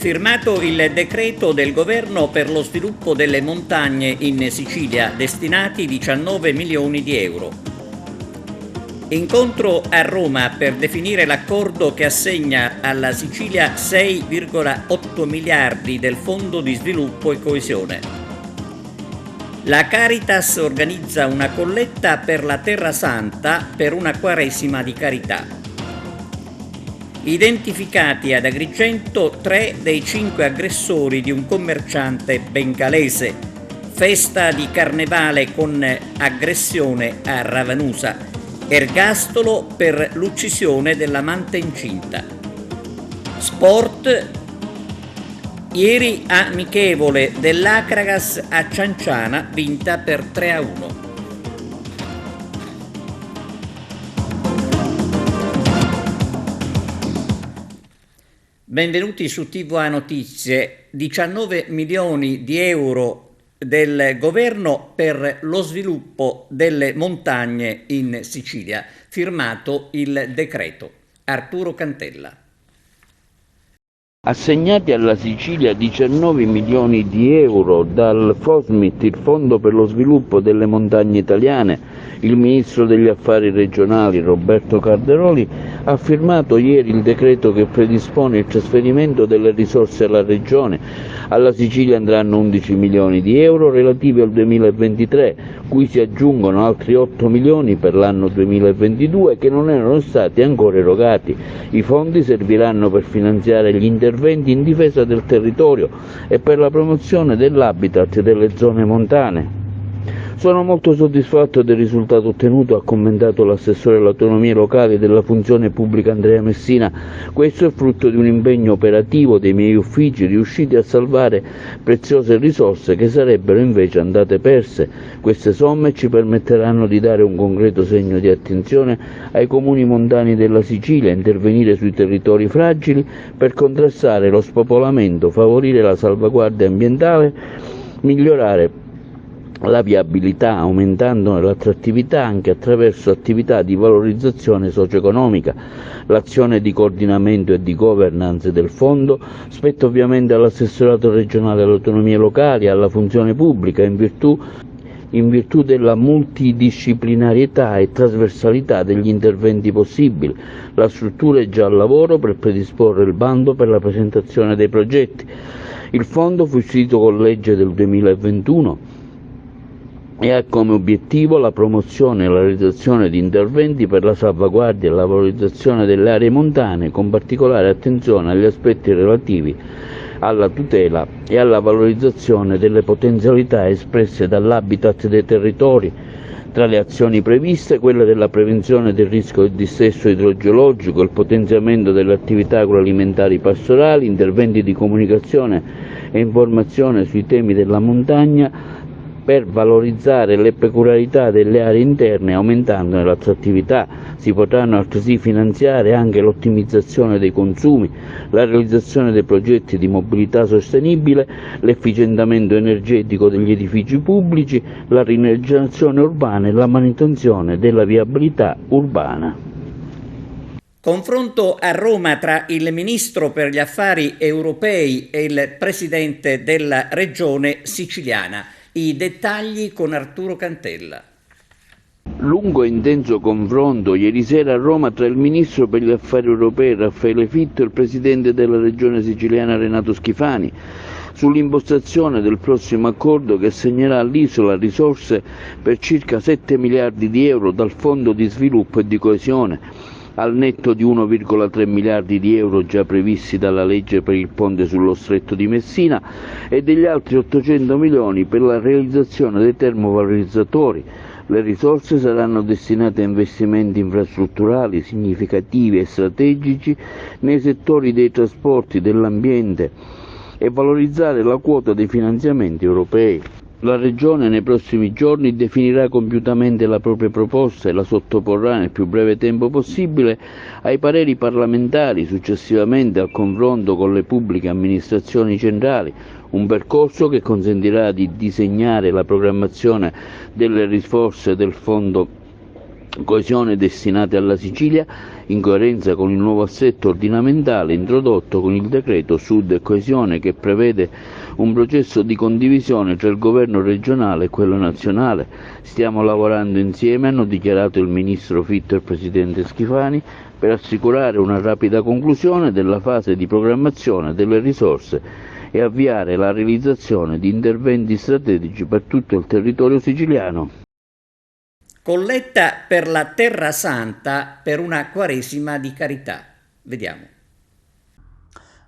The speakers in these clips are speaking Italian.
firmato il decreto del governo per lo sviluppo delle montagne in Sicilia, destinati 19 milioni di euro. Incontro a Roma per definire l'accordo che assegna alla Sicilia 6,8 miliardi del Fondo di Sviluppo e Coesione. La Caritas organizza una colletta per la Terra Santa per una Quaresima di carità. Identificati ad Agrigento 3 dei 5 aggressori di un commerciante bengalese. Festa di carnevale con aggressione a Ravanusa. Ergastolo per l'uccisione dell'amante incinta. Sport. Ieri amichevole dell'Acragas a Cianciana, vinta per 3-1. Benvenuti su TVA Notizie. 19 milioni di euro del governo per lo sviluppo delle montagne in Sicilia. Firmato il decreto. Arturo Cantella. Assegnati alla Sicilia 19 milioni di euro dal FOSMIT, il Fondo per lo Sviluppo delle Montagne Italiane, il Ministro degli Affari Regionali Roberto Calderoli ha firmato ieri il decreto che predispone il trasferimento delle risorse alla Regione. Alla Sicilia andranno 11 milioni di euro relativi al 2023, cui si aggiungono altri 8 milioni per l'anno 2022 che non erano stati ancora erogati. I fondi serviranno per finanziare gli interventi in difesa del territorio e per la promozione dell'habitat delle zone montane. Sono molto soddisfatto del risultato ottenuto, ha commentato l'assessore all'autonomia locale e della funzione pubblica Andrea Messina. Questo è frutto di un impegno operativo dei miei uffici riusciti a salvare preziose risorse che sarebbero invece andate perse. Queste somme ci permetteranno di dare un concreto segno di attenzione ai comuni montani della Sicilia, intervenire sui territori fragili per contrastare lo spopolamento, favorire la salvaguardia ambientale, migliorare la viabilità, aumentando l'attrattività anche attraverso attività di valorizzazione socio-economica. L'azione di coordinamento e di governance del fondo spetta ovviamente all'assessorato regionale all'autonomia locale e alla funzione pubblica in virtù della multidisciplinarietà e trasversalità degli interventi possibili. La struttura è già al lavoro per predisporre il bando per la presentazione dei progetti. Il fondo fu istituito con legge del 2021 e ha come obiettivo la promozione e la realizzazione di interventi per la salvaguardia e la valorizzazione delle aree montane, con particolare attenzione agli aspetti relativi alla tutela e alla valorizzazione delle potenzialità espresse dall'habitat dei territori. Tra le azioni previste, quella della prevenzione del rischio del dissesto idrogeologico, il potenziamento delle attività agroalimentari pastorali, interventi di comunicazione e informazione sui temi della montagna, per valorizzare le peculiarità delle aree interne aumentandone l'attrattività. Si potranno altresì finanziare anche l'ottimizzazione dei consumi, la realizzazione dei progetti di mobilità sostenibile, l'efficientamento energetico degli edifici pubblici, la rigenerazione urbana e la manutenzione della viabilità urbana. Confronto a Roma tra il Ministro per gli Affari Europei e il Presidente della Regione siciliana. I dettagli con Arturo Cantella. Lungo e intenso confronto ieri sera a Roma tra il Ministro per gli Affari Europei Raffaele Fitto e il Presidente della Regione siciliana Renato Schifani sull'impostazione del prossimo accordo che assegnerà all'isola risorse per circa 7 miliardi di euro dal Fondo di Sviluppo e di Coesione, al netto di 1,3 miliardi di euro già previsti dalla legge per il ponte sullo Stretto di Messina e degli altri 800 milioni per la realizzazione dei termovalorizzatori. Le risorse saranno destinate a investimenti infrastrutturali significativi e strategici nei settori dei trasporti, dell'ambiente e valorizzare la quota dei finanziamenti europei. La Regione nei prossimi giorni definirà compiutamente la propria proposta e la sottoporrà nel più breve tempo possibile ai pareri parlamentari, successivamente al confronto con le pubbliche amministrazioni centrali, un percorso che consentirà di disegnare la programmazione delle risorse del Fondo coesione destinate alla Sicilia, in coerenza con il nuovo assetto ordinamentale introdotto con il decreto Sud e Coesione, che prevede un processo di condivisione tra il governo regionale e quello nazionale. Stiamo lavorando insieme, hanno dichiarato il ministro Fitto e il presidente Schifani, per assicurare una rapida conclusione della fase di programmazione delle risorse e avviare la realizzazione di interventi strategici per tutto il territorio siciliano. Colletta per la Terra Santa per una Quaresima di carità. Vediamo.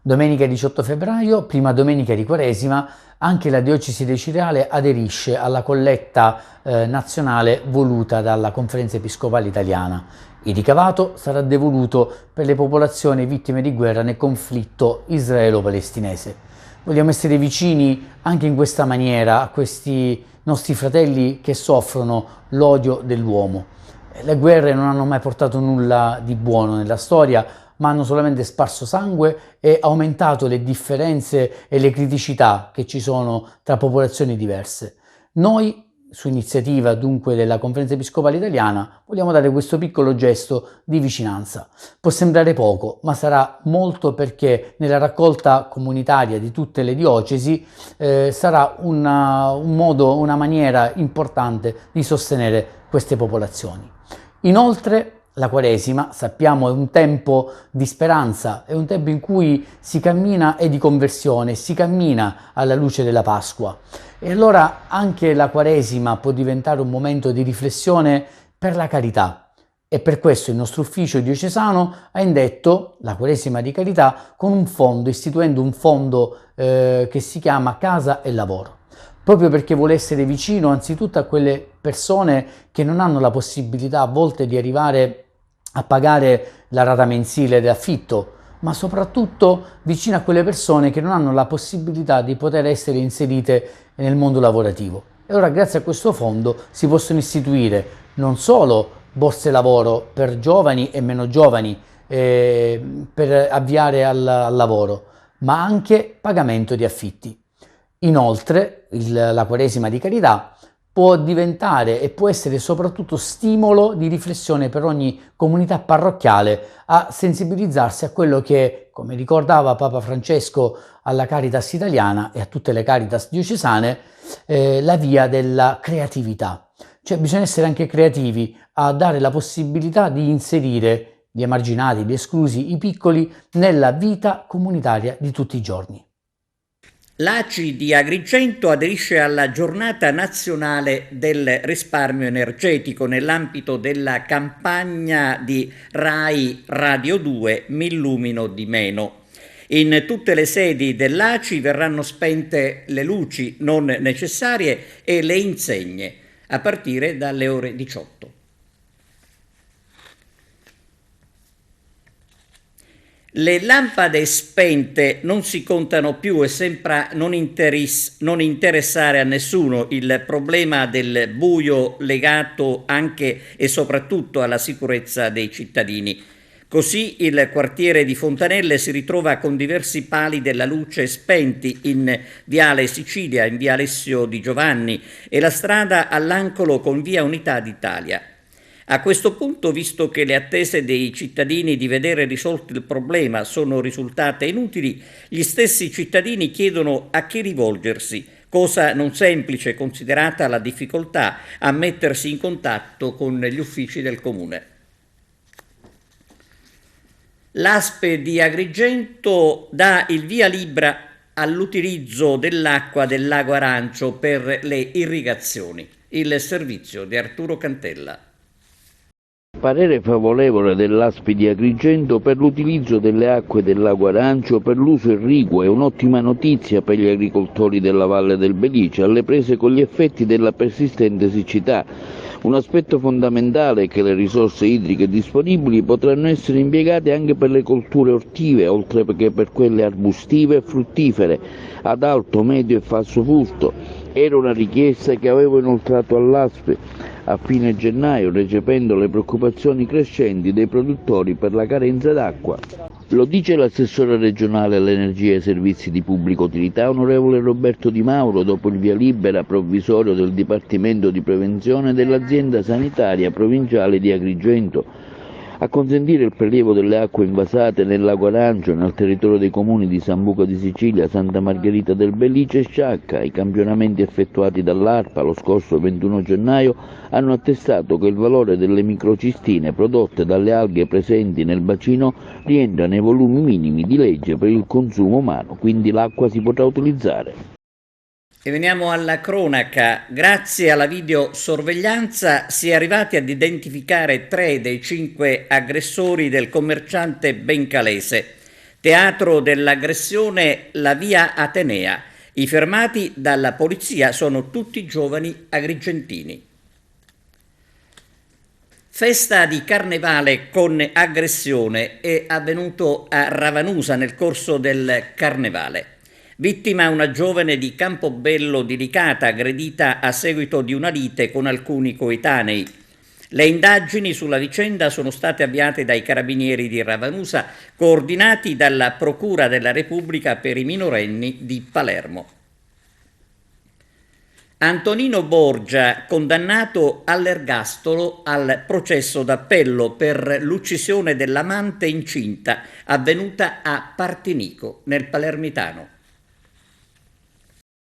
Domenica 18 febbraio, prima domenica di Quaresima, anche la Diocesi di Cireale aderisce alla colletta nazionale voluta dalla Conferenza Episcopale Italiana. Il ricavato sarà devoluto per le popolazioni vittime di guerra nel conflitto israelo-palestinese. Vogliamo essere vicini anche in questa maniera a questi nostri fratelli che soffrono l'odio dell'uomo. Le guerre non hanno mai portato nulla di buono nella storia, ma hanno solamente sparso sangue e aumentato le differenze e le criticità che ci sono tra popolazioni diverse. Noi, su iniziativa dunque della Conferenza Episcopale Italiana, vogliamo dare questo piccolo gesto di vicinanza. Può sembrare poco, ma sarà molto, perché nella raccolta comunitaria di tutte le diocesi sarà un modo, una maniera importante di sostenere queste popolazioni. Inoltre, la Quaresima, sappiamo, è un tempo di speranza, è un tempo in cui si cammina e di conversione, si cammina alla luce della Pasqua. E allora anche la Quaresima può diventare un momento di riflessione per la carità. E per questo il nostro ufficio diocesano ha indetto la Quaresima di Carità con un fondo, istituendo un fondo che si chiama Casa e Lavoro, proprio perché vuole essere vicino anzitutto a quelle persone che non hanno la possibilità a volte di arrivare a pagare la rata mensile d'affitto, ma soprattutto vicino a quelle persone che non hanno la possibilità di poter essere inserite nel mondo lavorativo. E allora, grazie a questo fondo, si possono istituire non solo borse lavoro per giovani e meno giovani per avviare al lavoro, ma anche pagamento di affitti. Inoltre, la Quaresima di Carità può diventare e può essere soprattutto stimolo di riflessione per ogni comunità parrocchiale a sensibilizzarsi a quello che, come ricordava Papa Francesco alla Caritas italiana e a tutte le Caritas diocesane, la via della creatività. Cioè bisogna essere anche creativi a dare la possibilità di inserire gli emarginati, gli esclusi, i piccoli nella vita comunitaria di tutti i giorni. L'ACI di Agrigento aderisce alla giornata nazionale del risparmio energetico nell'ambito della campagna di RAI Radio 2 Mi illumino di meno. In tutte le sedi dell'ACI verranno spente le luci non necessarie e le insegne a partire dalle ore 18. Le lampade spente non si contano più e sembra non interessare a nessuno il problema del buio legato anche e soprattutto alla sicurezza dei cittadini. Così il quartiere di Fontanelle si ritrova con diversi pali della luce spenti in Viale Sicilia, in Via Alessio Di Giovanni e la strada all'angolo con Via Unità d'Italia. A questo punto, visto che le attese dei cittadini di vedere risolto il problema sono risultate inutili, gli stessi cittadini chiedono a chi rivolgersi, cosa non semplice considerata la difficoltà a mettersi in contatto con gli uffici del comune. L'ASP di Agrigento dà il via libera all'utilizzo dell'acqua del lago Arancio per le irrigazioni. Il servizio di Arturo Cantella. Parere favorevole dell'ASP di Agrigento per l'utilizzo delle acque del lago Arancio per l'uso irriguo. È un'ottima notizia per gli agricoltori della Valle del Belice, alle prese con gli effetti della persistente siccità. Un aspetto fondamentale è che le risorse idriche disponibili potranno essere impiegate anche per le colture ortive, oltre che per quelle arbustive e fruttifere, ad alto, medio e falso fusto. Era una richiesta che avevo inoltrato all'ASP a fine gennaio, recependo le preoccupazioni crescenti dei produttori per la carenza d'acqua. Lo dice l'assessore regionale all'energia e ai servizi di pubblica utilità, onorevole Roberto Di Mauro, dopo il via libera provvisorio del Dipartimento di Prevenzione dell'azienda sanitaria provinciale di Agrigento a consentire il prelievo delle acque invasate nel Lago Arancio nel territorio dei comuni di Sambuca di Sicilia, Santa Margherita del Belice e Sciacca. I campionamenti effettuati dall'ARPA lo scorso 21 gennaio hanno attestato che il valore delle microcistine prodotte dalle alghe presenti nel bacino rientra nei volumi minimi di legge per il consumo umano, quindi l'acqua si potrà utilizzare. E veniamo alla cronaca. Grazie alla videosorveglianza si è arrivati ad identificare 3 dei 5 aggressori del commerciante bencalese. Teatro dell'aggressione la via Atenea. I fermati dalla polizia sono tutti giovani agrigentini. Festa di carnevale con aggressione è avvenuto a Ravanusa nel corso del carnevale. Vittima una giovane di Campobello di Licata, aggredita a seguito di una lite con alcuni coetanei. Le indagini sulla vicenda sono state avviate dai carabinieri di Ravanusa, coordinati dalla Procura della Repubblica per i minorenni di Palermo. Antonino Borgia, condannato all'ergastolo al processo d'appello per l'uccisione dell'amante incinta avvenuta a Partinico, nel Palermitano.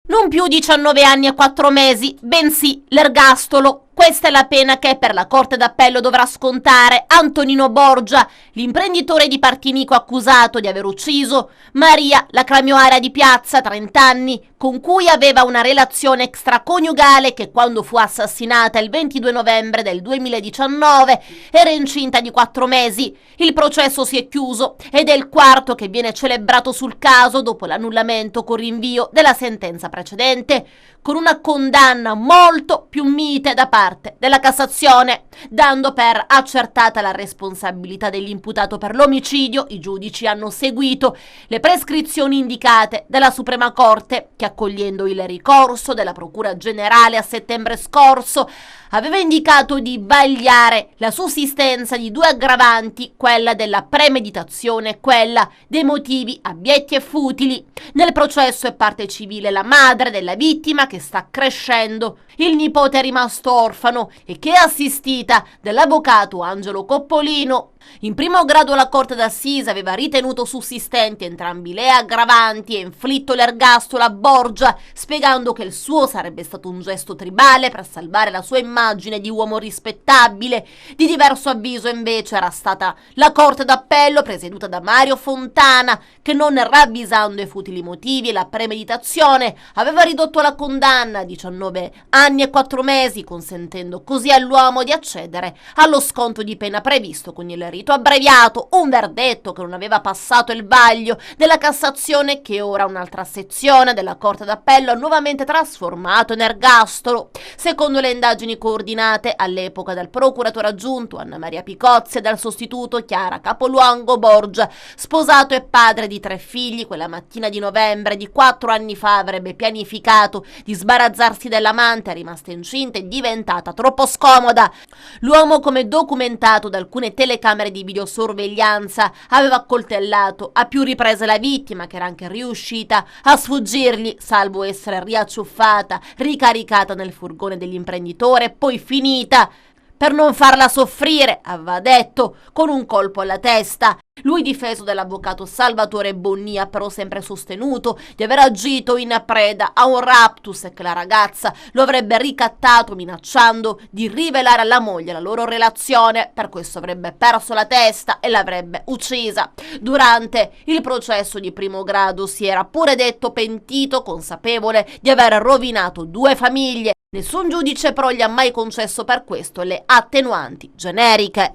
Non più 19 anni e 4 mesi, bensì l'ergastolo. Questa è la pena che per la Corte d'Appello dovrà scontare Antonino Borgia, l'imprenditore di Partinico accusato di aver ucciso Maria, la clamioaria di piazza, 30 anni, con cui aveva una relazione extraconiugale che quando fu assassinata il 22 novembre del 2019 era incinta di 4 mesi. Il processo si è chiuso ed è il quarto che viene celebrato sul caso dopo l'annullamento con rinvio della sentenza precedente, con una condanna molto più mite da parte della Cassazione. Dando per accertata la responsabilità dell'imputato per l'omicidio, i giudici hanno seguito le prescrizioni indicate dalla Suprema Corte, che accogliendo il ricorso della Procura Generale a settembre scorso aveva indicato di vagliare la sussistenza di 2 aggravanti, quella della premeditazione e quella dei motivi abietti e futili. Nel processo è parte civile la madre della vittima, che sta crescendo. Il nipote è rimasto orfano e che è assistita dall'avvocato Angelo Coppolino. In primo grado la Corte d'Assise aveva ritenuto sussistenti entrambi le aggravanti e inflitto l'ergastolo a Borgia, spiegando che il suo sarebbe stato un gesto tribale per salvare la sua immagine di uomo rispettabile. Di diverso avviso invece era stata la Corte d'Appello presieduta da Mario Fontana, che non ravvisando i futili motivi e la premeditazione aveva ridotto la condanna a 19 anni e 4 mesi, consentendo così all'uomo di accedere allo sconto di pena previsto con il rito abbreviato, un verdetto che non aveva passato il vaglio della Cassazione, che ora un'altra sezione della Corte d'Appello ha nuovamente trasformato in ergastolo. Secondo le indagini coordinate all'epoca dal procuratore aggiunto Anna Maria Picozzi e dal sostituto Chiara Capoluongo, Borgia, sposato e padre di 3 figli, quella mattina di novembre di 4 anni fa avrebbe pianificato di sbarazzarsi dell'amante, è rimasta incinta e diventata troppo scomoda. L'uomo, come documentato da alcune telecamere di videosorveglianza, aveva accoltellato a più riprese la vittima, che era anche riuscita a sfuggirgli, salvo essere riacciuffata, ricaricata nel furgone dell'imprenditore e poi finita, per non farla soffrire, aveva detto, con un colpo alla testa. Lui, difeso dall'avvocato Salvatore Bonnia, ha però sempre sostenuto di aver agito in preda a un raptus e che la ragazza lo avrebbe ricattato minacciando di rivelare alla moglie la loro relazione. Per questo avrebbe perso la testa e l'avrebbe uccisa. Durante il processo di primo grado si era pure detto pentito, consapevole di aver rovinato 2 famiglie. Nessun giudice però gli ha mai concesso per questo le attenuanti generiche.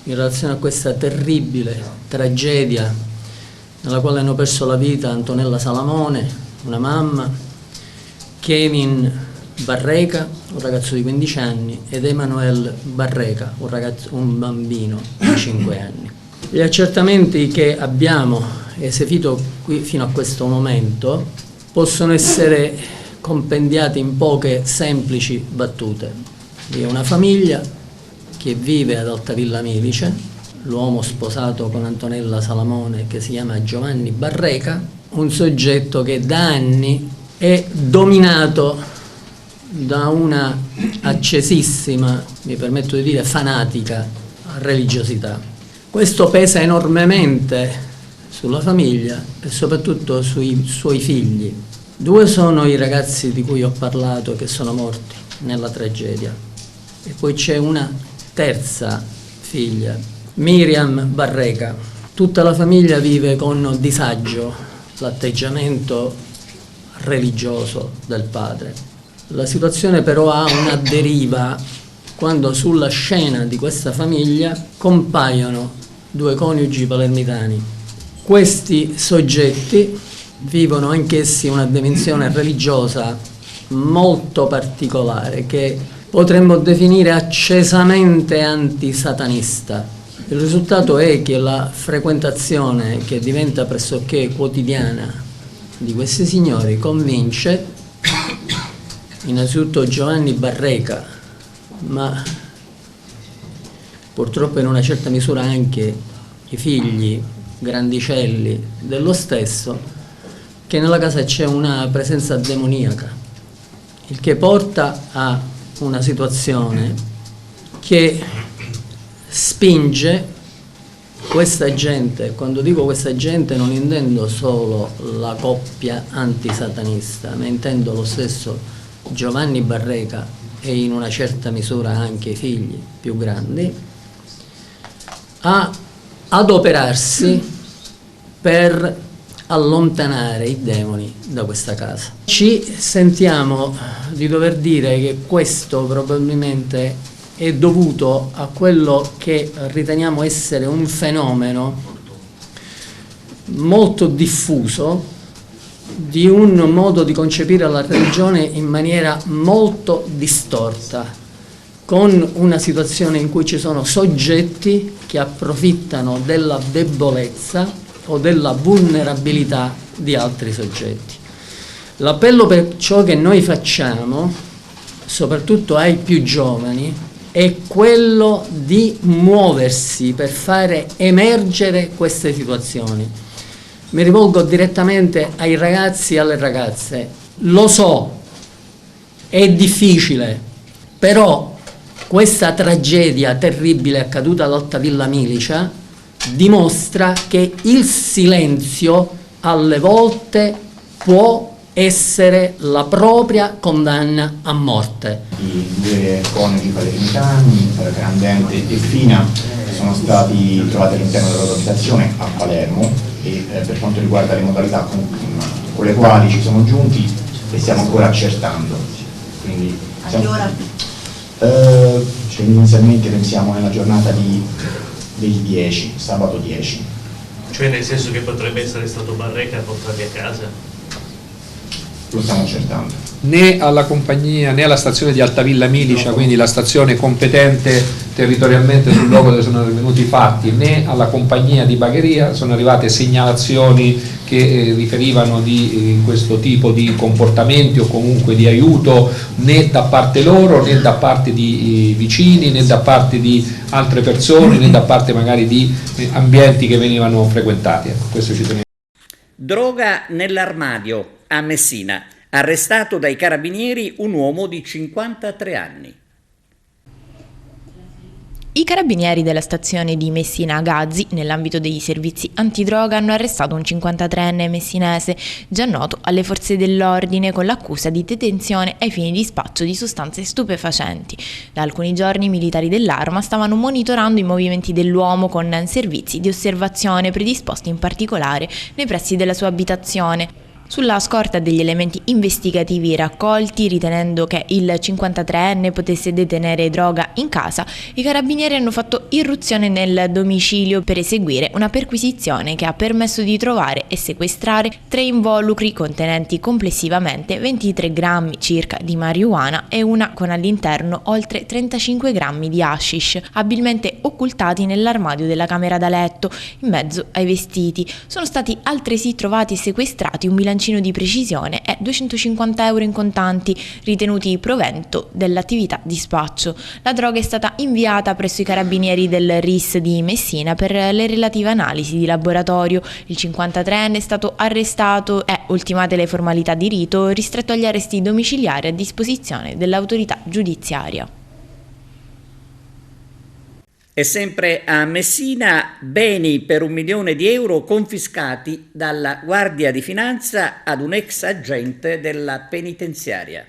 In relazione a questa terribile tragedia nella quale hanno perso la vita Antonella Salamone, una mamma, Kevin Barreca, un ragazzo di 15 anni, ed Emanuele Barreca, un bambino di 5 anni. Gli accertamenti che abbiamo eseguito qui fino a questo momento possono essere compendiati in poche semplici battute. Vi è una famiglia che vive ad Altavilla Milice, l'uomo sposato con Antonella Salamone che si chiama Giovanni Barreca, un soggetto che da anni è dominato da una accesissima, mi permetto di dire, fanatica religiosità. Questo pesa enormemente sulla famiglia e soprattutto sui suoi figli. 2 sono i ragazzi di cui ho parlato che sono morti nella tragedia e poi c'è una terza figlia, Miriam Barreca. Tutta la famiglia vive con disagio l'atteggiamento religioso del padre. La situazione però ha una deriva quando sulla scena di questa famiglia compaiono 2 coniugi palermitani. Questi soggetti vivono anch'essi una dimensione religiosa molto particolare che potremmo definire accesamente antisatanista. Il risultato è che la frequentazione, che diventa pressoché quotidiana, di questi signori convince innanzitutto Giovanni Barreca, ma purtroppo in una certa misura anche i figli grandicelli dello stesso, che nella casa c'è una presenza demoniaca, il che porta a una situazione che spinge questa gente. Quando dico questa gente non intendo solo la coppia antisatanista, ma intendo lo stesso Giovanni Barreca e in una certa misura anche i figli più grandi, a adoperarsi per allontanare i demoni da questa casa. Ci sentiamo di dover dire che questo probabilmente è dovuto a quello che riteniamo essere un fenomeno molto diffuso di un modo di concepire la religione in maniera molto distorta, con una situazione in cui ci sono soggetti che approfittano della debolezza o della vulnerabilità di altri soggetti. L'appello per ciò che noi facciamo, soprattutto ai più giovani, è quello di muoversi per fare emergere queste situazioni. Mi rivolgo direttamente ai ragazzi e alle ragazze. Lo so, è difficile, però questa tragedia terribile accaduta ad Altavilla Milice dimostra che il silenzio alle volte può essere la propria condanna a morte. I 2 coniugi palermitani, Grandente e Fina, sono stati trovati all'interno della loro abitazione a Palermo e per quanto riguarda le modalità con le quali ci siamo giunti le stiamo ancora accertando. Quindi a che ora? Inizialmente pensiamo nella giornata del 10, sabato 10. Cioè nel senso che potrebbe essere stato Barreca a portarli a casa? Lo stiamo accertando. Né alla compagnia né alla stazione di Altavilla Milice, quindi la stazione competente territorialmente sul luogo dove sono avvenuti i fatti, né alla compagnia di Bagheria sono arrivate segnalazioni che riferivano di questo tipo di comportamenti o comunque di aiuto, né da parte loro né da parte di vicini né da parte di altre persone né da parte magari di ambienti che venivano frequentati. Questo ci tenevo. Droga nell'armadio a Messina. Arrestato dai carabinieri un uomo di 53 anni. I carabinieri della stazione di Messina Gazzi, nell'ambito dei servizi antidroga, hanno arrestato un 53enne messinese, già noto alle forze dell'ordine, con l'accusa di detenzione ai fini di spaccio di sostanze stupefacenti. Da alcuni giorni i militari dell'Arma stavano monitorando i movimenti dell'uomo con servizi di osservazione predisposti in particolare nei pressi della sua abitazione. Sulla scorta degli elementi investigativi raccolti, ritenendo che il 53enne potesse detenere droga in casa, i carabinieri hanno fatto irruzione nel domicilio per eseguire una perquisizione che ha permesso di trovare e sequestrare 3 involucri contenenti complessivamente 23 grammi circa di marijuana e una con all'interno oltre 35 grammi di hashish, abilmente occultati nell'armadio della camera da letto, in mezzo ai vestiti. Sono stati altresì trovati e sequestrati un bilancino di precisione e 250 euro in contanti, ritenuti provento dell'attività di spaccio. La droga è stata inviata presso i carabinieri del RIS di Messina per le relative analisi di laboratorio. Il 53enne è stato arrestato e, ultimate le formalità di rito, ristretto agli arresti domiciliari a disposizione dell'autorità giudiziaria. E sempre a Messina, beni per 1 milione di euro confiscati dalla Guardia di Finanza ad un ex agente della penitenziaria.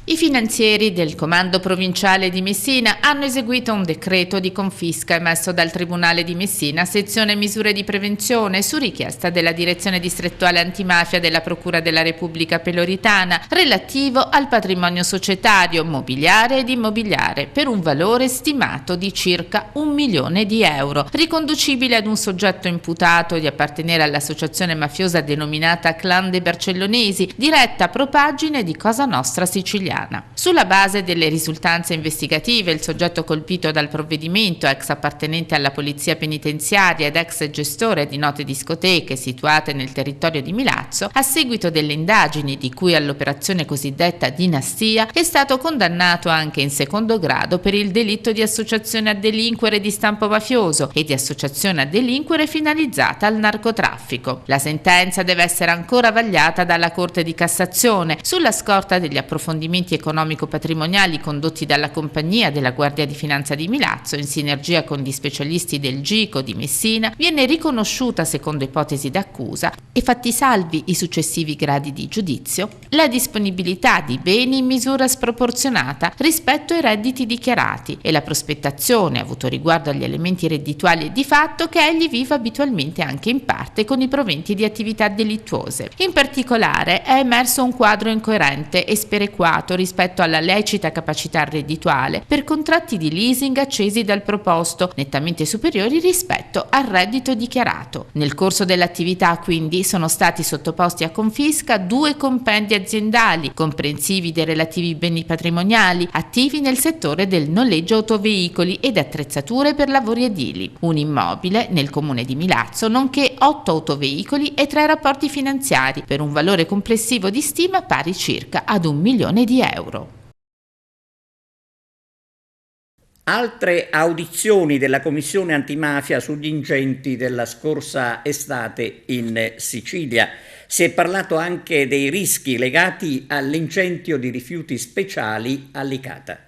I finanzieri del Comando Provinciale di Messina hanno eseguito un decreto di confisca emesso dal Tribunale di Messina, sezione misure di prevenzione, su richiesta della Direzione Distrettuale Antimafia della Procura della Repubblica Peloritana, relativo al patrimonio societario, mobiliare ed immobiliare, per un valore stimato di circa 1 milione di euro, riconducibile ad un soggetto imputato di appartenere all'associazione mafiosa denominata Clan dei Barcellonesi, diretta pro pagine di Cosa Nostra Siciliana. Sulla base delle risultanze investigative, il soggetto colpito dal provvedimento, ex appartenente alla polizia penitenziaria ed ex gestore di note discoteche situate nel territorio di Milazzo, a seguito delle indagini di cui all'operazione cosiddetta Dinastia, è stato condannato anche in secondo grado per il delitto di associazione a delinquere di stampo mafioso e di associazione a delinquere finalizzata al narcotraffico. La sentenza deve essere ancora vagliata dalla Corte di Cassazione sulla scorta degli approfondimenti economico-patrimoniali condotti dalla compagnia della Guardia di Finanza di Milazzo in sinergia con gli specialisti del GICO di Messina. Viene riconosciuta, secondo ipotesi d'accusa e fatti salvi i successivi gradi di giudizio, la disponibilità di beni in misura sproporzionata rispetto ai redditi dichiarati e la prospettazione avuto riguardo agli elementi reddituali e di fatto che egli viva abitualmente anche in parte con i proventi di attività delittuose. In particolare è emerso un quadro incoerente e sperequato rispetto alla lecita capacità reddituale per contratti di leasing accesi dal proposto, nettamente superiori rispetto al reddito dichiarato. Nel corso dell'attività, quindi, sono stati sottoposti a confisca 2 compendi aziendali, comprensivi dei relativi beni patrimoniali, attivi nel settore del noleggio autoveicoli ed attrezzature per lavori edili, un immobile nel comune di Milazzo, nonché 8 autoveicoli e 3 rapporti finanziari, per un valore complessivo di stima pari circa ad 1 milione di euro. Altre audizioni della Commissione Antimafia sugli incendi della scorsa estate in Sicilia. Si è parlato anche dei rischi legati all'incendio di rifiuti speciali a Licata.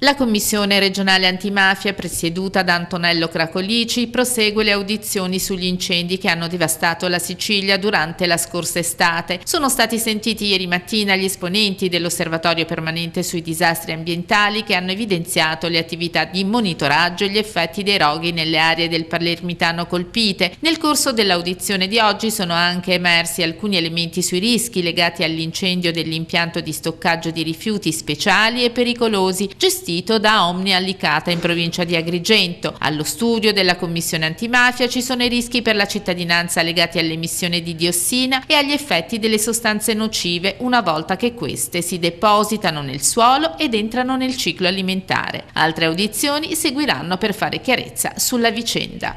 La Commissione regionale antimafia, presieduta da Antonello Cracolici, prosegue le audizioni sugli incendi che hanno devastato la Sicilia durante la scorsa estate. Sono stati sentiti ieri mattina gli esponenti dell'Osservatorio permanente sui disastri ambientali che hanno evidenziato le attività di monitoraggio e gli effetti dei roghi nelle aree del Palermitano colpite. Nel corso dell'audizione di oggi sono anche emersi alcuni elementi sui rischi legati all'incendio dell'impianto di stoccaggio di rifiuti speciali e pericolosi gestiti da Omnia Licata in provincia di Agrigento. Allo studio della Commissione Antimafia ci sono i rischi per la cittadinanza legati all'emissione di diossina e agli effetti delle sostanze nocive una volta che queste si depositano nel suolo ed entrano nel ciclo alimentare. Altre audizioni seguiranno per fare chiarezza sulla vicenda.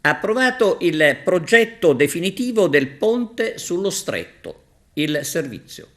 Approvato il progetto definitivo del ponte sullo Stretto, il servizio.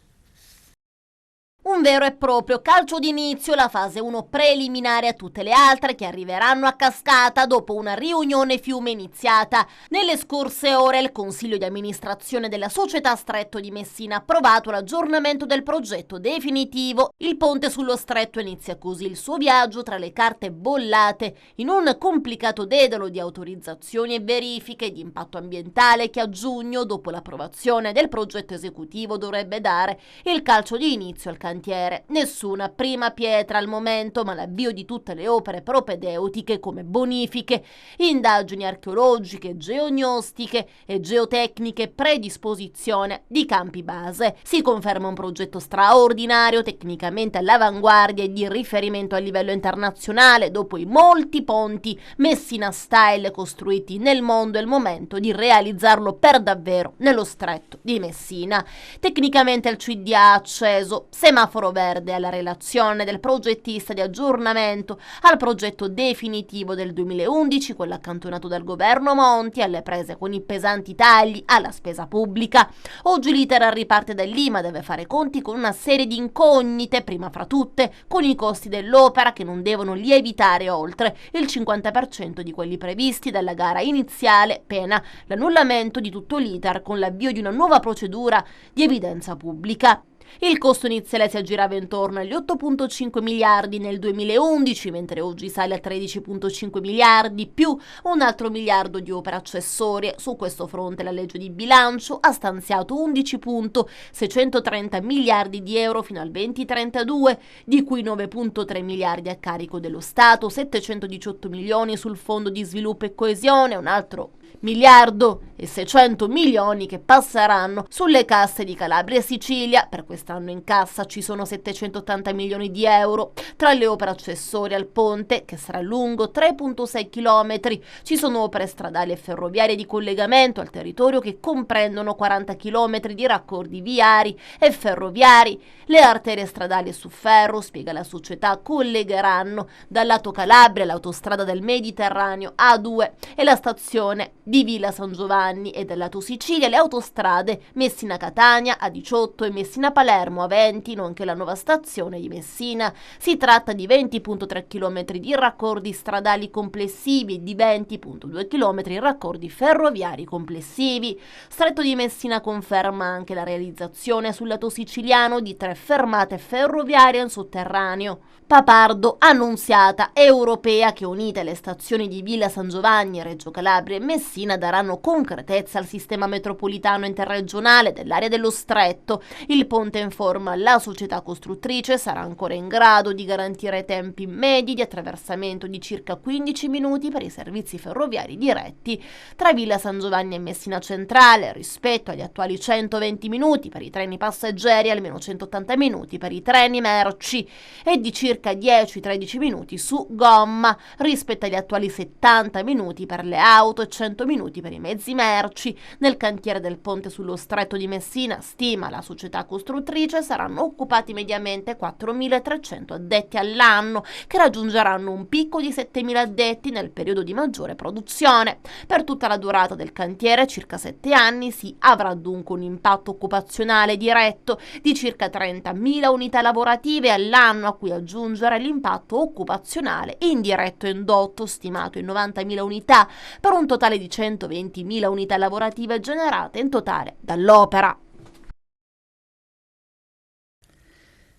Un vero e proprio calcio d'inizio, la fase 1 preliminare a tutte le altre che arriveranno a cascata dopo una riunione fiume iniziata. Nelle scorse ore il Consiglio di amministrazione della Società Stretto di Messina ha approvato l'aggiornamento del progetto definitivo. Il ponte sullo Stretto inizia così il suo viaggio tra le carte bollate in un complicato dedalo di autorizzazioni e verifiche di impatto ambientale che a giugno, dopo l'approvazione del progetto esecutivo, dovrebbe dare il calcio di inizio al cantiere. cantiere. Nessuna prima pietra al momento, ma l'avvio di tutte le opere propedeutiche come bonifiche, indagini archeologiche, geognostiche e geotecniche, predisposizione di campi base. Si conferma un progetto straordinario, tecnicamente all'avanguardia e di riferimento a livello internazionale. Dopo i molti ponti Messina Style costruiti nel mondo, è il momento di realizzarlo per davvero nello stretto di Messina. Tecnicamente il CID ha acceso semaforo verde alla relazione del progettista di aggiornamento al progetto definitivo del 2011, quello accantonato dal governo Monti, alle prese con i pesanti tagli alla spesa pubblica. Oggi l'iter riparte da lì, ma deve fare conti con una serie di incognite, prima fra tutte con i costi dell'opera che non devono lievitare oltre il 50% di quelli previsti dalla gara iniziale, pena l'annullamento di tutto l'iter con l'avvio di una nuova procedura di evidenza pubblica. Il costo iniziale si aggirava intorno agli 8,5 miliardi nel 2011, mentre oggi sale a 13,5 miliardi, più un altro miliardo di opere accessorie. Su questo fronte la legge di bilancio ha stanziato 11,630 miliardi di euro fino al 2032, di cui 9,3 miliardi a carico dello Stato, 718 milioni sul Fondo di Sviluppo e Coesione, un altro miliardo e 600 milioni che passeranno sulle casse di Calabria e Sicilia. Per quest'anno in cassa ci sono 780 milioni di euro. Tra le opere accessorie al ponte, che sarà lungo 3,6 km, ci sono opere stradali e ferroviarie di collegamento al territorio che comprendono 40 km di raccordi viari e ferroviari. Le arterie stradali su ferro, spiega la società, collegheranno dal lato Calabria l'autostrada del Mediterraneo A2 e la stazione di Villa San Giovanni, e dal lato Sicilia le autostrade Messina-Catania A18 e Messina-Palermo A20, nonché la nuova stazione di Messina. Si tratta di 20,3 km di raccordi stradali complessivi e di 20,2 km di raccordi ferroviari complessivi. Stretto di Messina conferma anche la realizzazione sul lato siciliano di 3 fermate ferroviarie in sotterraneo. Papardo, annunziata europea che, unite alle stazioni di Villa San Giovanni, Reggio Calabria e Messina, daranno concretezza al sistema metropolitano interregionale dell'area dello Stretto. Il ponte, informa la società costruttrice, sarà ancora in grado di garantire tempi medi di attraversamento di circa 15 minuti per i servizi ferroviari diretti tra Villa San Giovanni e Messina Centrale, rispetto agli attuali 120 minuti per i treni passeggeri, almeno 180 minuti per i treni merci e di circa 10-13 minuti su gomma rispetto agli attuali 70 minuti per le auto e 100 minuti per i mezzi merci. Nel cantiere del ponte sullo Stretto di Messina, stima la società costruttrice, saranno occupati mediamente 4.300 addetti all'anno, che raggiungeranno un picco di 7.000 addetti nel periodo di maggiore produzione. Per tutta la durata del cantiere, circa 7 anni, si avrà dunque un impatto occupazionale diretto di circa 30.000 unità lavorative all'anno, a cui aggiungere l'impatto occupazionale indiretto e indotto stimato in 90.000 unità, per un totale di 120.000 unità lavorative generate in totale dall'opera.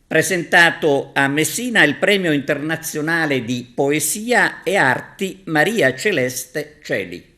Presentato a Messina il premio internazionale di poesia e arti Maria Celeste Celi.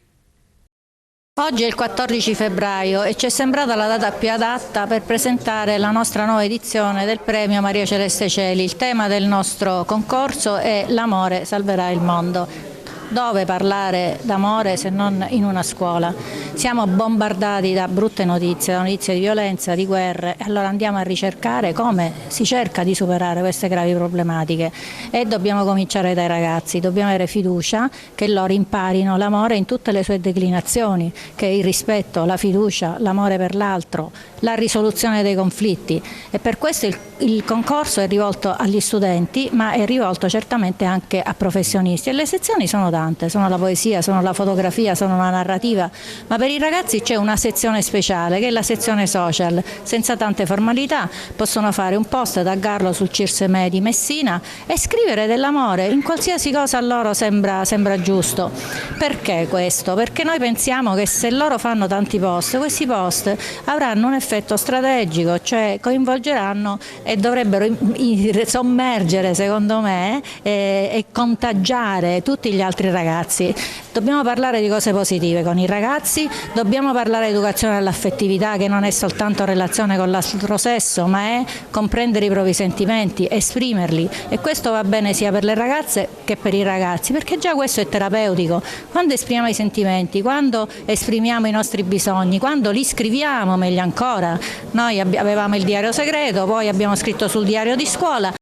Oggi è il 14 febbraio e ci è sembrata la data più adatta per presentare la nostra nuova edizione del premio Maria Celeste Celi. Il tema del nostro concorso è "L'amore salverà il mondo". Dove parlare d'amore se non in una scuola? Siamo bombardati da brutte notizie, da notizie di violenza, di guerre, e allora andiamo a ricercare come si cerca di superare queste gravi problematiche, e dobbiamo cominciare dai ragazzi. Dobbiamo avere fiducia che loro imparino l'amore in tutte le sue declinazioni, che è il rispetto, la fiducia, l'amore per l'altro, la risoluzione dei conflitti, e per questo il concorso è rivolto agli studenti, ma è rivolto certamente anche a professionisti, e le sezioni sono tante, sono la poesia, sono la fotografia, sono la narrativa, ma per i ragazzi c'è una sezione speciale che è la sezione social. Senza tante formalità possono fare un post, taggarlo sul Circe Me di Messina e scrivere dell'amore in qualsiasi cosa a loro sembra giusto. Perché questo? Perché noi pensiamo che se loro fanno tanti post, questi post avranno un effetto strategico, cioè coinvolgeranno e dovrebbero sommergere, secondo me, e contagiare tutti gli altri ragazzi. Dobbiamo parlare di cose positive con i ragazzi, dobbiamo parlare di educazione all'affettività, che non è soltanto relazione con l'altro sesso, ma è comprendere i propri sentimenti, esprimerli, e questo va bene sia per le ragazze che per i ragazzi, perché già questo è terapeutico. Quando esprimiamo i sentimenti, quando esprimiamo i nostri bisogni, quando li scriviamo, meglio ancora. Noi avevamo il diario segreto, poi abbiamo scritto sul diario di scuola.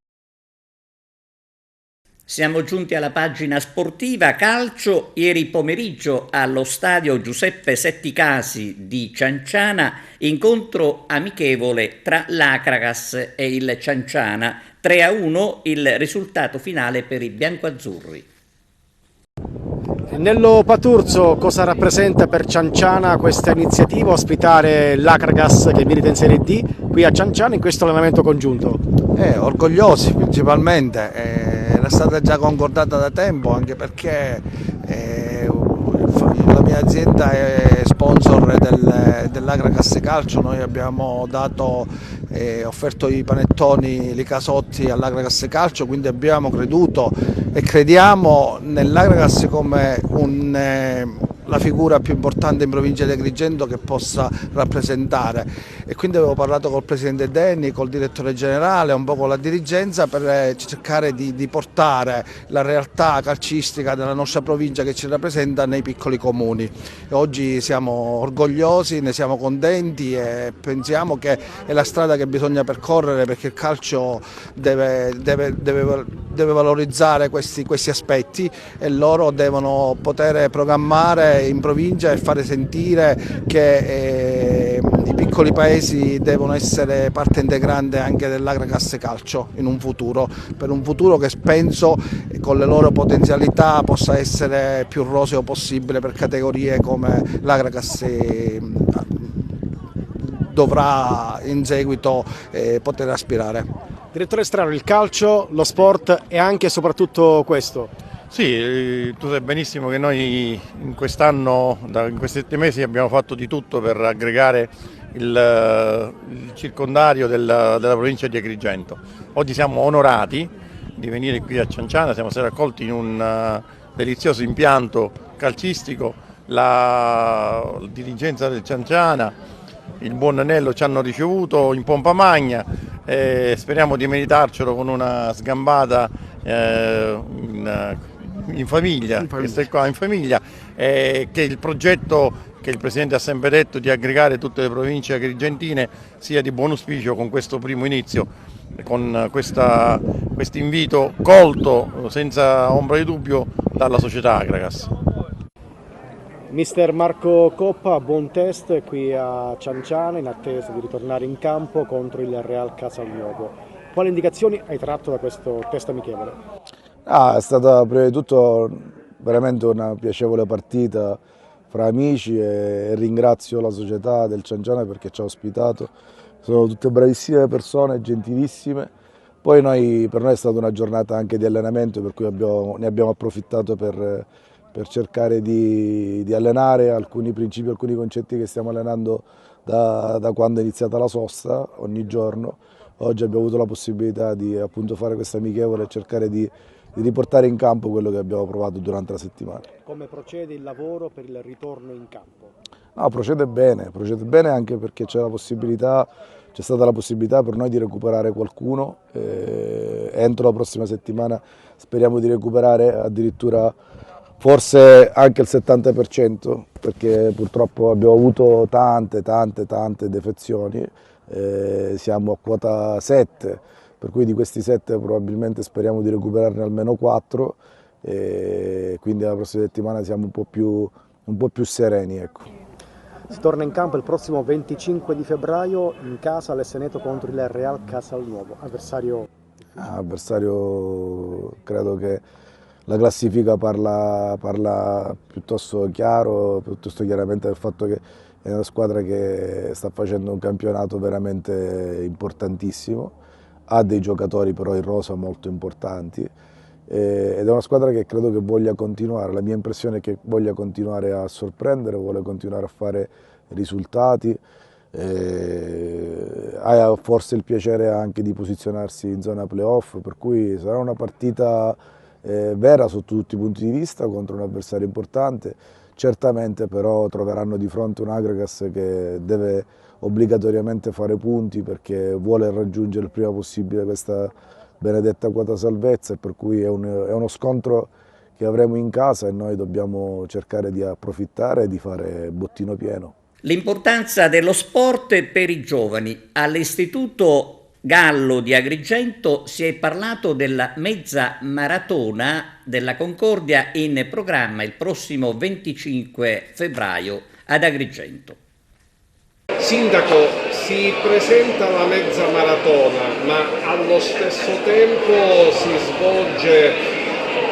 Siamo giunti alla pagina sportiva calcio. Ieri pomeriggio allo stadio Giuseppe Setticasi di Cianciana, incontro amichevole tra l'Acragas e il Cianciana. 3-1 il risultato finale per i biancoazzurri. Nello Paturzo, cosa rappresenta per Cianciana questa iniziativa, ospitare l'Acragas che milita in Serie D qui a Cianciana in questo allenamento congiunto? Orgogliosi principalmente, era stata già concordata da tempo, anche perché la mia azienda è sponsor dell'Acragas Calcio. Noi abbiamo offerto i panettoni, i casotti all'Acragas Calcio, quindi abbiamo creduto e crediamo nell'Acragas come la figura più importante in provincia di Agrigento che possa rappresentare, e quindi avevo parlato col presidente Denni, col direttore generale, un po' con la dirigenza, per cercare di portare la realtà calcistica della nostra provincia che ci rappresenta nei piccoli comuni. E oggi siamo orgogliosi, ne siamo contenti e pensiamo che è la strada che bisogna percorrere, perché il calcio deve valorizzare questi aspetti, e loro devono poter programmare in provincia e fare sentire che i piccoli paesi devono essere parte integrante anche dell'Acragas Calcio in un futuro, per un futuro che penso con le loro potenzialità possa essere più roseo possibile per categorie come l'Acragas dovrà in seguito poter aspirare. Direttore Strano, il calcio, lo sport è anche e soprattutto questo. Sì, tu sai benissimo che noi in quest'anno, in questi 7 mesi, abbiamo fatto di tutto per aggregare il circondario della provincia di Agrigento. Oggi siamo onorati di venire qui a Cianciana, siamo stati accolti in un delizioso impianto calcistico. La dirigenza del Cianciana, il buon Anello ci hanno ricevuto in pompa magna, speriamo di meritarcelo con una sgambata in famiglia, che il progetto che il Presidente ha sempre detto di aggregare tutte le province agrigentine sia di buon auspicio con questo primo inizio, con questo invito colto senza ombra di dubbio dalla società Acragas. Mister Marco Coppa, buon test qui a Cianciana in attesa di ritornare in campo contro il Real Casalnuovo. Quali indicazioni hai tratto da questo test amichevole? È stata prima di tutto veramente una piacevole partita fra amici e ringrazio la società del Cianciana perché ci ha ospitato. Sono tutte bravissime persone, gentilissime. Poi per noi è stata una giornata anche di allenamento, per cui ne abbiamo approfittato per cercare di allenare alcuni principi, alcuni concetti che stiamo allenando da quando è iniziata la sosta ogni giorno. Oggi abbiamo avuto la possibilità di appunto fare questa amichevole e cercare di riportare in campo quello che abbiamo provato durante la settimana. Come procede il lavoro per il ritorno in campo? No, procede bene anche perché c'è stata la possibilità per noi di recuperare qualcuno. Entro la prossima settimana speriamo di recuperare addirittura forse anche il 70%, perché purtroppo abbiamo avuto tante defezioni. Siamo a quota 7, per cui di questi 7 probabilmente speriamo di recuperarne almeno 4, e quindi la prossima settimana siamo un po' più sereni. Ecco. Si torna in campo il prossimo 25 di febbraio in casa all'Esseneto contro il Real Casalnuovo, avversario credo che la classifica parla piuttosto chiaramente del fatto che è una squadra che sta facendo un campionato veramente importantissimo, ha dei giocatori però in rosa molto importanti ed è una squadra che credo che voglia continuare. La mia impressione è che voglia continuare a sorprendere, vuole continuare a fare risultati ha forse il piacere anche di posizionarsi in zona playoff, per cui sarà una partita vera sotto tutti i punti di vista contro un avversario importante. Certamente però troveranno di fronte un Agragas che deve obbligatoriamente fare punti perché vuole raggiungere il prima possibile questa benedetta quota salvezza, e per cui è uno scontro che avremo in casa e noi dobbiamo cercare di approfittare e di fare bottino pieno. L'importanza dello sport per i giovani. All'Istituto Gallo di Agrigento si è parlato della mezza maratona della Concordia in programma il prossimo 25 febbraio ad Agrigento. Sindaco, si presenta la mezza maratona, ma allo stesso tempo si svolge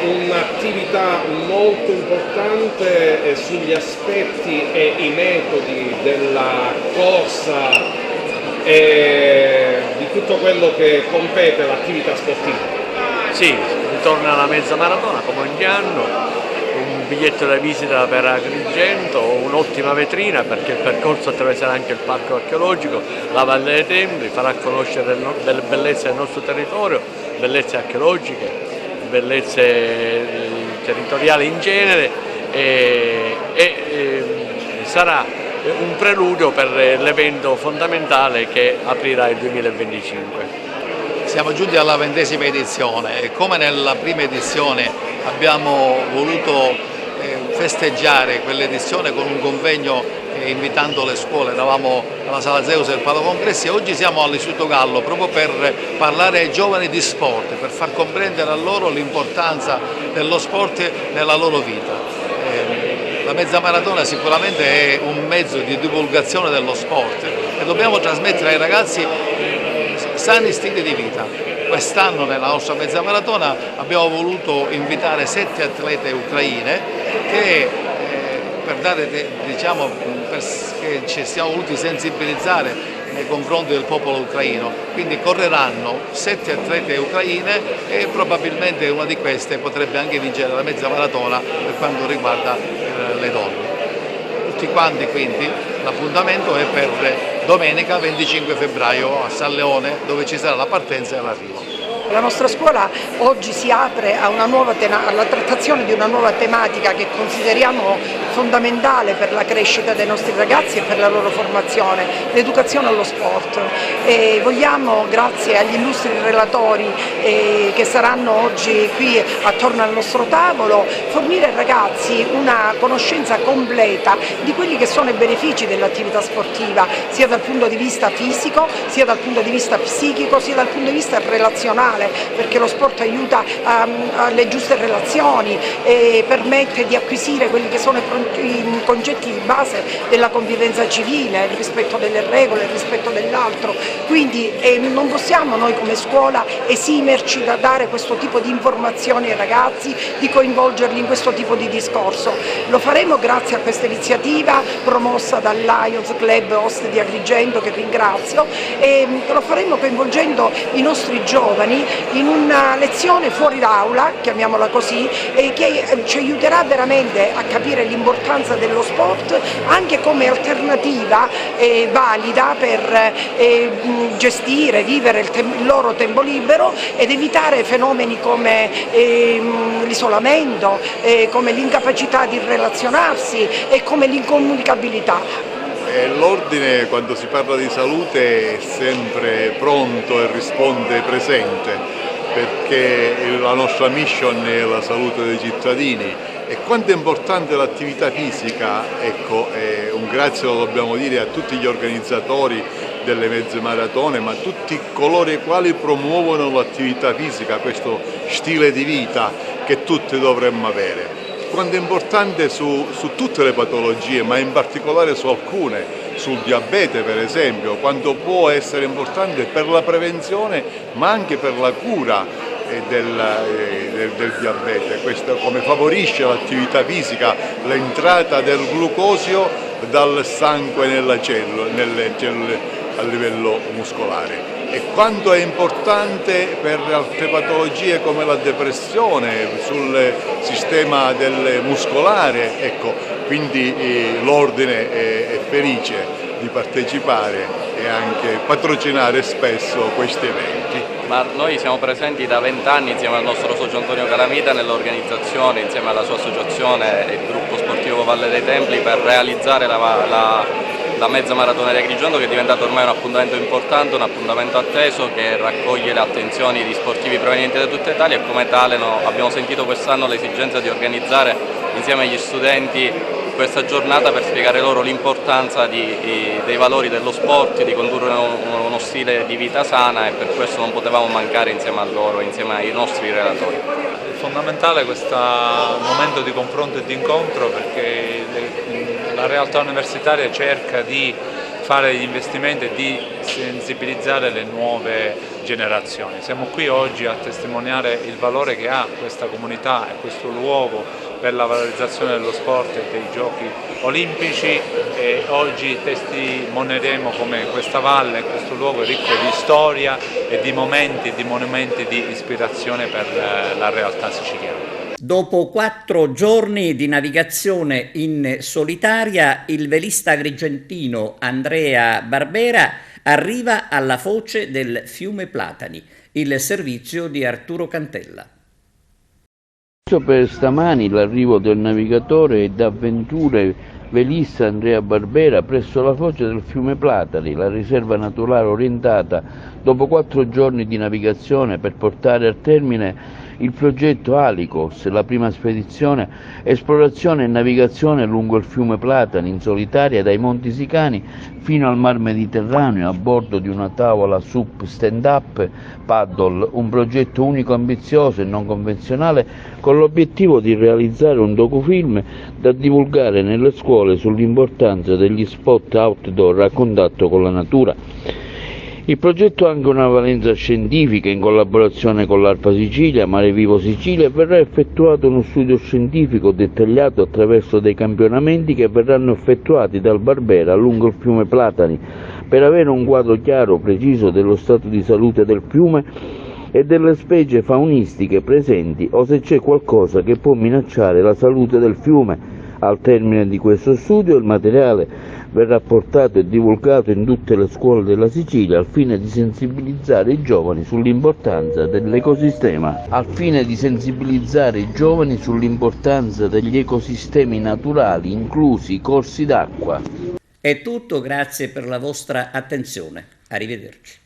un'attività molto importante sugli aspetti e i metodi della corsa e di tutto quello che compete all'attività sportiva. Sì, ritorna la mezza maratona come ogni anno, un biglietto da visita per Agrigento, un'ottima vetrina perché il percorso attraverserà anche il parco archeologico, la Valle dei Templi, farà conoscere delle bellezze del nostro territorio, bellezze archeologiche, bellezze territoriali in genere e sarà un preludio per l'evento fondamentale che aprirà il 2025. Siamo giunti alla 20ª edizione e come nella prima edizione abbiamo voluto festeggiare quell'edizione con un convegno invitando le scuole, eravamo alla Sala Zeus del Palo Congressi e oggi siamo all'Istituto Gallo proprio per parlare ai giovani di sport, per far comprendere a loro l'importanza dello sport nella loro vita. La mezza maratona sicuramente è un mezzo di divulgazione dello sport e dobbiamo trasmettere ai ragazzi sani stili di vita. Quest'anno nella nostra mezza maratona abbiamo voluto invitare 7 atlete ucraine che perché ci siamo voluti sensibilizzare nei confronti del popolo ucraino, quindi correranno 7 atlete ucraine e probabilmente una di queste potrebbe anche vincere la mezza maratona per quanto riguarda le donne. Tutti quanti quindi, l'appuntamento è per domenica 25 febbraio a San Leone dove ci sarà la partenza e l'arrivo. La nostra scuola oggi si apre alla trattazione di una nuova tematica che consideriamo fondamentale per la crescita dei nostri ragazzi e per la loro formazione, l'educazione allo sport. E vogliamo, grazie agli illustri relatori che saranno oggi qui attorno al nostro tavolo, fornire ai ragazzi una conoscenza completa di quelli che sono i benefici dell'attività sportiva, sia dal punto di vista fisico, sia dal punto di vista psichico, sia dal punto di vista relazionale, perché lo sport aiuta alle giuste relazioni e permette di acquisire quelli che sono i concetti di base della convivenza civile, il rispetto delle regole, il rispetto dell'altro. Quindi non possiamo noi come scuola esimerci da dare questo tipo di informazioni ai ragazzi, di coinvolgerli in questo tipo di discorso. Lo faremo grazie a questa iniziativa promossa dal Lions Club Host di Agrigento, che ringrazio, e lo faremo coinvolgendo i nostri giovani in una lezione fuori d'aula, chiamiamola così, e che ci aiuterà veramente a capire l'importanza dello sport anche come alternativa valida per gestire, vivere il loro tempo libero ed evitare fenomeni come l'isolamento, come l'incapacità di relazionarsi e come l'incomunicabilità. L'Ordine, quando si parla di salute, è sempre pronto e risponde presente, perché la nostra mission è la salute dei cittadini e quanto è importante l'attività fisica. Ecco, un grazie lo dobbiamo dire a tutti gli organizzatori delle mezze maratone, ma a tutti coloro i quali promuovono l'attività fisica, questo stile di vita che tutti dovremmo avere. Quanto è importante su tutte le patologie, ma in particolare su alcune, sul diabete per esempio, quanto può essere importante per la prevenzione ma anche per la cura del diabete. Questo come favorisce l'attività fisica, l'entrata del glucosio dal sangue nelle cellule a livello muscolare. E quanto è importante per altre patologie come la depressione sul sistema muscolare, ecco, quindi l'Ordine è felice di partecipare e anche patrocinare spesso questi eventi. Ma noi siamo presenti da 20 anni insieme al nostro socio Antonio Calamita nell'organizzazione, insieme alla sua associazione e il gruppo sportivo Valle dei Templi, per realizzare la mezza maratona di Agrigento, che è diventato ormai un appuntamento importante, un appuntamento atteso che raccoglie le attenzioni di sportivi provenienti da tutta Italia, e come tale abbiamo sentito quest'anno l'esigenza di organizzare insieme agli studenti questa giornata per spiegare loro l'importanza dei valori dello sport, di condurre uno stile di vita sana, e per questo non potevamo mancare insieme a loro, insieme ai nostri relatori. È fondamentale questo momento di confronto e di incontro, perché la realtà universitaria cerca di fare gli investimenti e di sensibilizzare le nuove generazioni. Siamo qui oggi a testimoniare il valore che ha questa comunità e questo luogo per la valorizzazione dello sport e dei giochi olimpici, e oggi testimonieremo come questa valle, questo luogo è ricco di storia e di momenti e di monumenti di ispirazione per la realtà siciliana. Dopo 4 giorni di navigazione in solitaria, il velista agrigentino Andrea Barbera arriva alla foce del fiume Platani, il servizio di Arturo Cantella. Per stamani l'arrivo del navigatore e d'avventure velista Andrea Barbera presso la foce del fiume Platani, la riserva naturale orientata, dopo 4 giorni di navigazione per portare a termine il progetto Alicos, la prima spedizione esplorazione e navigazione lungo il fiume Platani in solitaria dai Monti Sicani fino al Mar Mediterraneo a bordo di una tavola SUP stand-up paddle, un progetto unico, ambizioso e non convenzionale, con l'obiettivo di realizzare un docufilm da divulgare nelle scuole sull'importanza degli spot outdoor a contatto con la natura. Il progetto ha anche una valenza scientifica. In collaborazione con l'ARPA Sicilia, Mare Vivo Sicilia, verrà effettuato uno studio scientifico dettagliato attraverso dei campionamenti che verranno effettuati dal Barbera lungo il fiume Platani, per avere un quadro chiaro, preciso dello stato di salute del fiume e delle specie faunistiche presenti, o se c'è qualcosa che può minacciare la salute del fiume. Al termine di questo studio il materiale verrà portato e divulgato in tutte le scuole della Sicilia al fine di sensibilizzare i giovani sull'importanza dell'ecosistema. Degli ecosistemi naturali, inclusi i corsi d'acqua. È tutto, grazie per la vostra attenzione. Arrivederci.